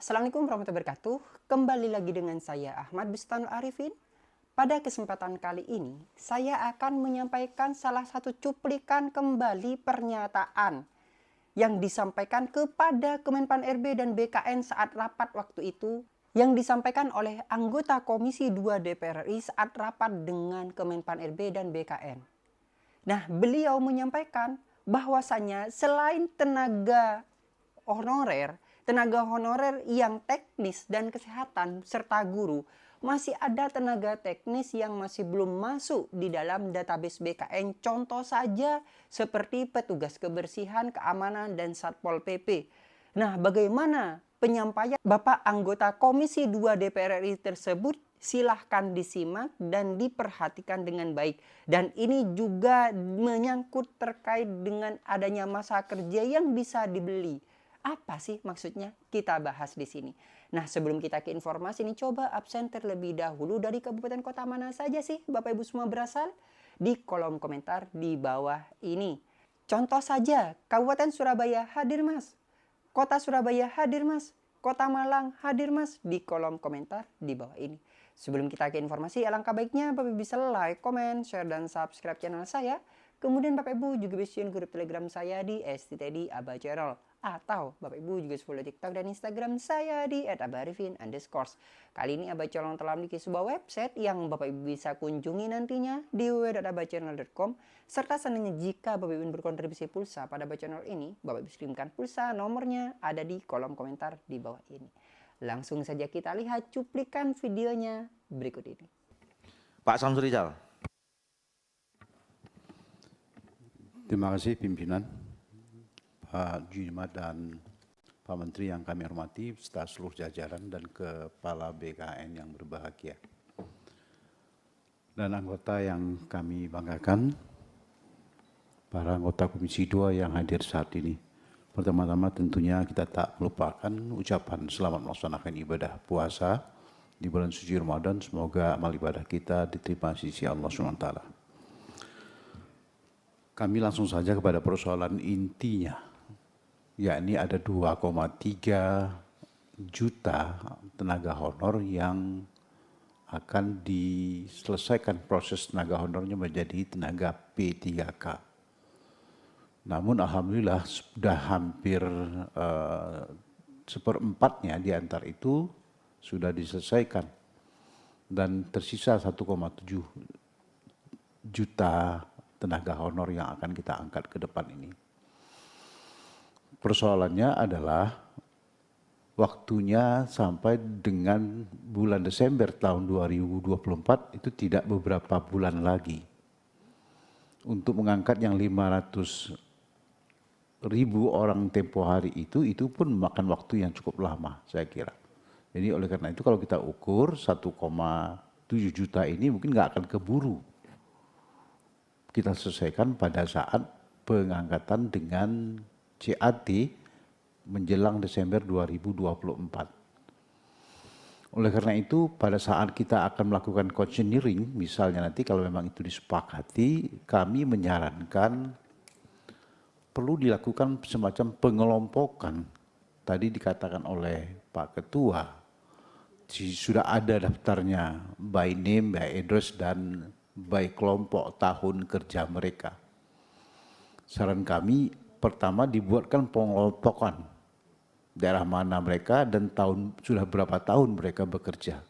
Assalamualaikum warahmatullahi wabarakatuh. Kembali lagi dengan saya Ahmad Bustanul Arifin. Pada kesempatan kali ini, saya akan menyampaikan salah satu cuplikan kembali pernyataan yang disampaikan kepada Kemenpan RB dan BKN saat rapat waktu itu, yang disampaikan oleh anggota Komisi 2 DPR RI saat rapat dengan Kemenpan RB dan BKN. Nah, beliau menyampaikan bahwasanya selain tenaga honorer yang teknis dan kesehatan serta guru, masih ada tenaga teknis yang masih belum masuk di dalam database BKN. Contoh saja seperti petugas kebersihan, keamanan, dan Satpol PP. Nah, bagaimana penyampaian Bapak anggota Komisi 2 DPR RI tersebut? Silahkan disimak dan diperhatikan dengan baik. Dan ini juga menyangkut terkait dengan adanya masa kerja yang bisa dibeli. Apa sih maksudnya? Kita bahas di sini. Nah, sebelum kita ke informasi ini, coba absen terlebih dahulu dari kabupaten kota mana saja sih Bapak Ibu semua berasal? Di kolom komentar di bawah ini. Contoh saja, Kabupaten Surabaya hadir mas, Kota Surabaya hadir mas, Kota Malang hadir mas, di kolom komentar di bawah ini. Sebelum kita ke informasi, alangkah baiknya Bapak Ibu bisa like, komen, share, dan subscribe channel saya. Kemudian Bapak Ibu juga bisa join grup Telegram saya di STTD Aba Channel. Atau Bapak Ibu juga follow TikTok dan Instagram saya di @abarifin_. Kali ini Aba Channel telah memiliki sebuah website yang Bapak Ibu bisa kunjungi nantinya di www.abachannel.com. Serta seandainya jika Bapak Ibu berkontribusi pulsa pada Aba Channel ini, Bapak Ibu kirimkan pulsa, nomornya ada di kolom komentar di bawah ini. Langsung saja kita lihat cuplikan videonya berikut ini. Pak Samsuri Rizal. Terima kasih pimpinan, Pak Junimad dan Pak Menteri yang kami hormati, serta seluruh jajaran dan Kepala BKN yang berbahagia. Dan anggota yang kami banggakan, para anggota Komisi 2 yang hadir saat ini. Pertama-tama tentunya kita tak melupakan ucapan selamat melaksanakan ibadah puasa di bulan suci Ramadan. Semoga amal ibadah kita diterima di sisi Allah SWT. Kami langsung saja kepada persoalan intinya, yakni ada 2,3 juta tenaga honor yang akan diselesaikan proses tenaga honornya menjadi tenaga P3K. Namun alhamdulillah sudah hampir seperempatnya di antara itu sudah diselesaikan dan tersisa 1,7 juta tenaga honor yang akan kita angkat ke depan ini. Persoalannya adalah waktunya sampai dengan bulan Desember tahun 2024 itu tidak beberapa bulan lagi. Untuk mengangkat yang 500.000 orang tempo hari itu pun memakan waktu yang cukup lama saya kira. Jadi oleh karena itu kalau kita ukur 1,7 juta ini mungkin nggak akan keburu kita selesaikan pada saat pengangkatan dengan CAT menjelang Desember 2024. Oleh karena itu pada saat kita akan melakukan questionnaire, misalnya nanti kalau memang itu disepakati, kami menyarankan perlu dilakukan semacam pengelompokan. Tadi dikatakan oleh Pak Ketua, sudah ada daftarnya by name, by address, dan by kelompok tahun kerja mereka. Saran kami pertama dibuatkan pengelompokan daerah mana mereka dan sudah berapa tahun mereka bekerja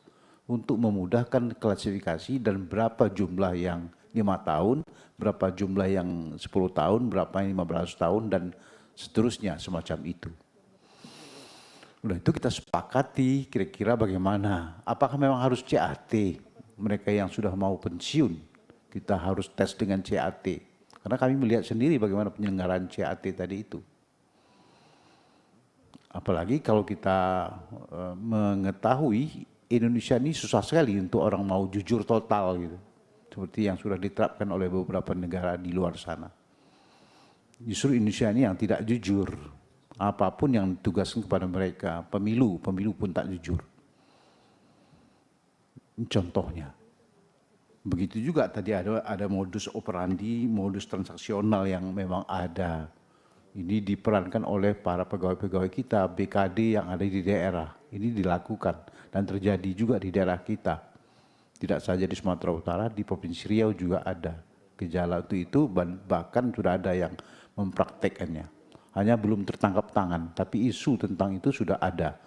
untuk memudahkan klasifikasi dan berapa jumlah yang 5 tahun, berapa jumlah yang 10 tahun, berapa yang 15 tahun dan seterusnya semacam itu. Udah itu kita sepakati kira-kira bagaimana, apakah memang harus CAT? Mereka yang sudah mau pensiun, kita harus tes dengan CAT. Karena kami melihat sendiri bagaimana penyelenggaraan CAT tadi itu. Apalagi kalau kita mengetahui Indonesia ini susah sekali untuk orang mau jujur total gitu. Seperti yang sudah diterapkan oleh beberapa negara di luar sana. Justru Indonesia ini yang tidak jujur. Apapun yang ditugaskan kepada mereka, pemilu pun tak jujur. Contohnya. Begitu juga tadi ada modus operandi, modus transaksional yang memang ada Ini diperankan oleh para pegawai-pegawai kita, BKD yang ada di daerah. Ini dilakukan dan terjadi juga di daerah kita. Tidak saja di Sumatera Utara, di Provinsi Riau juga ada gejala itu, bahkan sudah ada yang mempraktekannya. Hanya belum tertangkap tangan, tapi isu tentang itu sudah ada.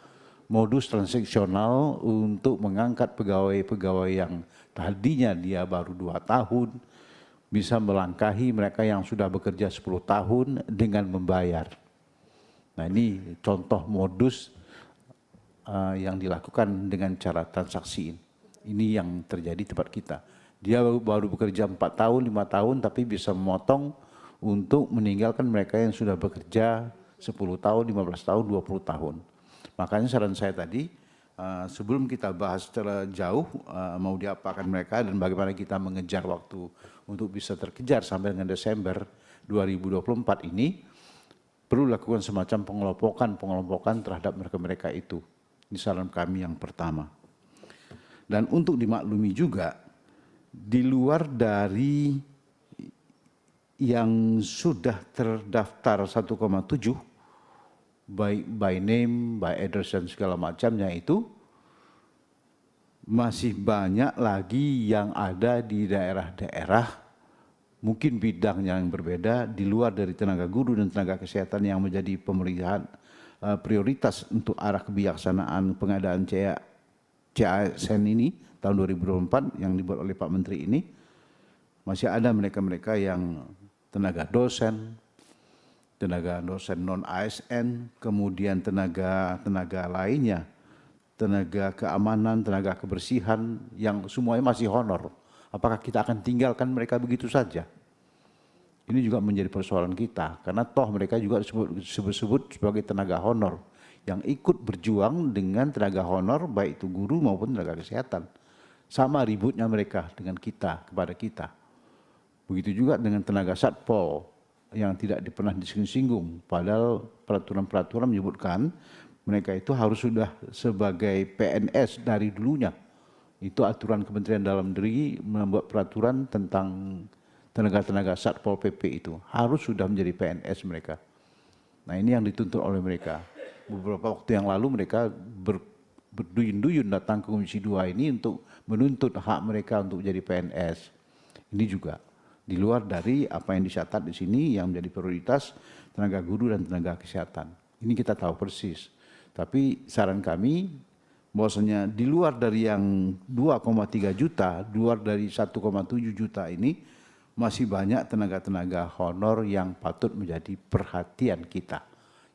Modus transaksional untuk mengangkat pegawai-pegawai yang tadinya dia baru 2 tahun, bisa melangkahi mereka yang sudah bekerja 10 tahun dengan membayar. Nah ini contoh modus yang dilakukan dengan cara transaksi. Ini yang terjadi di tempat kita. Dia baru bekerja 4 tahun, 5 tahun, tapi bisa memotong untuk meninggalkan mereka yang sudah bekerja 10 tahun, 15 tahun, 20 tahun. Makanya saran saya tadi, sebelum kita bahas secara jauh mau diapakan mereka dan bagaimana kita mengejar waktu untuk bisa terkejar sampai dengan Desember 2024 ini, perlu lakukan semacam pengelompokan terhadap mereka-mereka itu. Ini saran kami yang pertama. Dan untuk dimaklumi juga, di luar dari yang sudah terdaftar 1,7, baik by name, by address dan segala macamnya itu, masih banyak lagi yang ada di daerah-daerah, mungkin bidang yang berbeda, di luar dari tenaga guru dan tenaga kesehatan yang menjadi pemeliharaan prioritas untuk arah kebijaksanaan pengadaan CASN ini, tahun 2024 yang dibuat oleh Pak Menteri ini, masih ada mereka-mereka yang tenaga dosen non-ASN, kemudian tenaga lainnya, tenaga keamanan, tenaga kebersihan, yang semuanya masih honor. Apakah kita akan tinggalkan mereka begitu saja? Ini juga menjadi persoalan kita, karena toh mereka juga disebut sebagai tenaga honor, yang ikut berjuang dengan tenaga honor, baik itu guru maupun tenaga kesehatan. Sama ributnya mereka dengan kita, kepada kita. Begitu juga dengan tenaga satpol, yang tidak pernah disinggung-singgung, padahal peraturan-peraturan menyebutkan mereka itu harus sudah sebagai PNS dari dulunya. Itu aturan Kementerian Dalam Negeri membuat peraturan tentang tenaga-tenaga Satpol PP itu harus sudah menjadi PNS mereka. Nah ini yang dituntut oleh mereka. Beberapa waktu yang lalu mereka berduyun-duyun datang ke Komisi 2 ini untuk menuntut hak mereka untuk jadi PNS. Ini juga di luar dari apa yang dicatat di sini yang menjadi prioritas tenaga guru dan tenaga kesehatan. Ini kita tahu persis. Tapi saran kami bahwasanya di luar dari yang 2,3 juta, di luar dari 1,7 juta ini masih banyak tenaga-tenaga honor yang patut menjadi perhatian kita.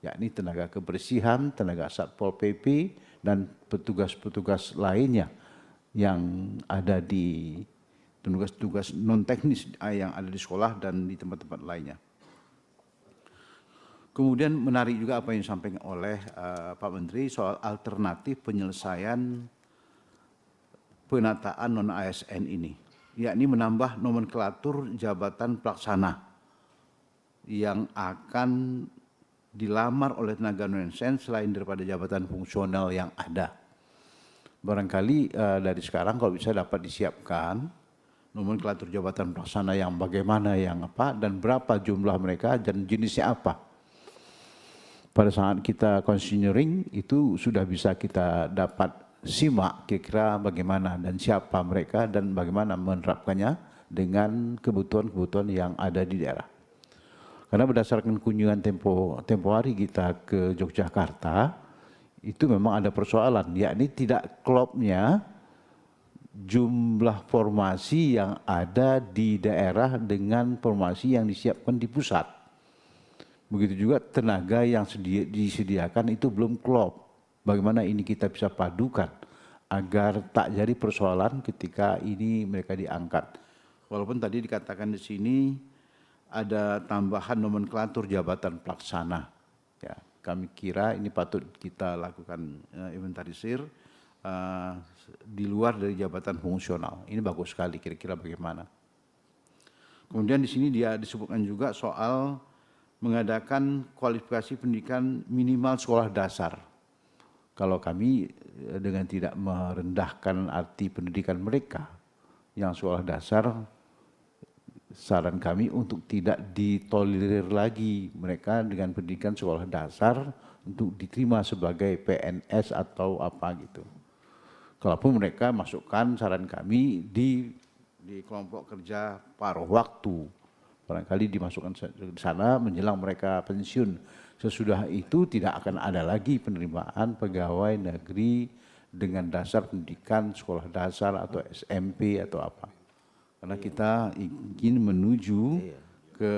Yakni tenaga kebersihan, tenaga Satpol PP dan petugas-petugas lainnya yang ada di tugas-tugas non teknis yang ada di sekolah dan di tempat-tempat lainnya. Kemudian menarik juga apa yang disampaikan oleh Pak Menteri soal alternatif penyelesaian penataan non-ASN ini, yakni menambah nomenklatur jabatan pelaksana yang akan dilamar oleh tenaga non-ASN selain daripada jabatan fungsional yang ada. Barangkali dari sekarang kalau bisa dapat disiapkan nomenklatur jabatan pelaksana yang bagaimana, yang apa, dan berapa jumlah mereka, dan jenisnya apa. Pada saat kita considering itu sudah bisa kita dapat simak kira-kira bagaimana dan siapa mereka dan bagaimana menerapkannya dengan kebutuhan-kebutuhan yang ada di daerah. Karena berdasarkan kunjungan tempo hari kita ke Yogyakarta, itu memang ada persoalan, yakni tidak klopnya jumlah formasi yang ada di daerah dengan formasi yang disiapkan di pusat. Begitu juga tenaga yang disediakan itu belum klop. Bagaimana ini kita bisa padukan agar tak jadi persoalan ketika ini mereka diangkat. Walaupun tadi dikatakan di sini ada tambahan nomenklatur jabatan pelaksana. Ya, kami kira ini patut kita lakukan inventarisir di luar dari jabatan fungsional. Ini bagus sekali, kira-kira bagaimana. Kemudian di sini dia disebutkan juga soal mengadakan kualifikasi pendidikan minimal sekolah dasar. Kalau kami dengan tidak merendahkan arti pendidikan mereka yang sekolah dasar saran kami untuk tidak ditolerir lagi mereka dengan pendidikan sekolah dasar untuk diterima sebagai PNS atau apa gitu. Kalaupun mereka masukkan saran kami di kelompok kerja paruh waktu, barangkali dimasukkan ke sana menjelang mereka pensiun. Sesudah itu tidak akan ada lagi penerimaan pegawai negeri dengan dasar pendidikan sekolah dasar atau SMP atau apa. Karena kita ingin menuju ke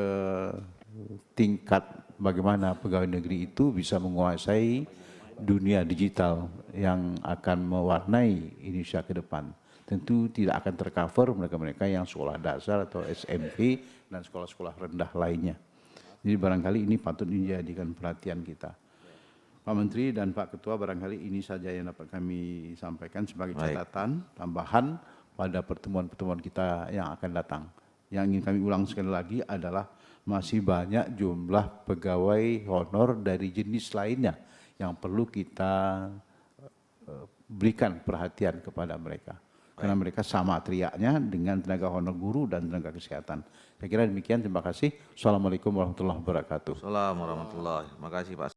tingkat bagaimana pegawai negeri itu bisa menguasai dunia digital yang akan mewarnai Indonesia ke depan. Tentu tidak akan tercover mereka-mereka yang sekolah dasar atau SMP dan sekolah-sekolah rendah lainnya. Jadi barangkali ini patut dijadikan perhatian kita. Pak Menteri dan Pak Ketua, barangkali ini saja yang dapat kami sampaikan sebagai catatan tambahan pada pertemuan-pertemuan kita yang akan datang. Yang ingin kami ulang sekali lagi adalah masih banyak jumlah pegawai honor dari jenis lainnya yang perlu kita berikan perhatian kepada mereka. Karena mereka sama teriaknya dengan tenaga honor guru dan tenaga kesehatan. Saya kira demikian, terima kasih. Assalamualaikum warahmatullahi wabarakatuh. Assalamualaikum warahmatullahi wabarakatuh. Terima kasih Pak.